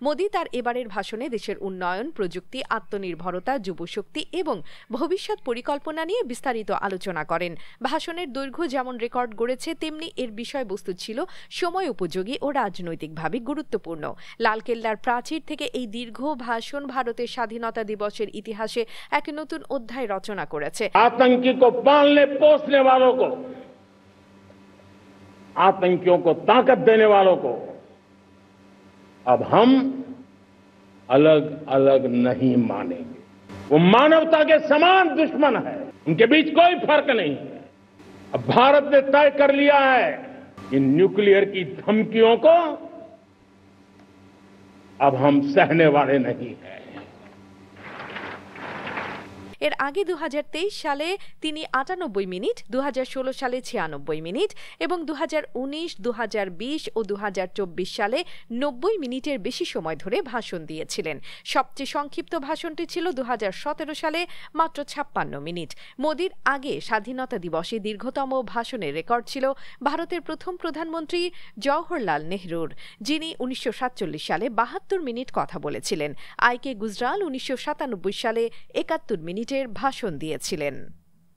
মোদি তার এবারের ভাষণে দেশের উন্নয়ন, প্রযুক্তি, আত্মনির্ভরতা, যুবশক্তি এবং ভবিষ্যৎ পরিকল্পনা নিয়ে বিস্তারিত আলোচনা করেন। ভাষণের দৈর্ঘ্য যেমন রেকর্ড গড়েছে, তেমনি এর বিষয়বস্তু ছিল সময় উপযোগী ও রাজনৈতিকভাবে গুরুত্বপূর্ণ। লালকেল্লার প্রাচীর থেকে এই দীর্ঘ ভাষণ ভারতের স্বাধীনতা দিবসের ইতিহাসে এক নতুন অধ্যায় রচনা করেছে। आतंकी को पालने पोसने वालों को, आतंकियों को ताकत देने वालों को अब हम अलग अलग नहीं मानेंगे। वो मानवता के समान दुश्मन है, उनके बीच कोई फर्क नहीं है। अब भारत ने तय कर लिया है कि न्यूक्लियर की धमकियों को अब हम सहने वाले नहीं हैं। এর আগে 2023 সালে তিনি 98 মিনিট, 2016 সালে 96 মিনিট এবং 2019, 2020 ও 2024 সালে 90 মিনিটের বেশি সময় ধরে ভাষণ দিয়েছিলেন। সবচেয়ে সংক্ষিপ্ত ভাষণটি ছিল 2017 সালে মাত্র 56 মিনিট। মোদির আগে স্বাধীনতা দিবসে দীর্ঘতম ভাষণের রেকর্ড ছিল ভারতের প্রথম প্রধানমন্ত্রী জওহরলাল নেহরুর, যিনি 1947 সালে 72 মিনিট কথা বলেছিলেন। আইকে গুজরাল 1997 সালে 71 মিনিটের ভাষণ দিয়েছিলেন।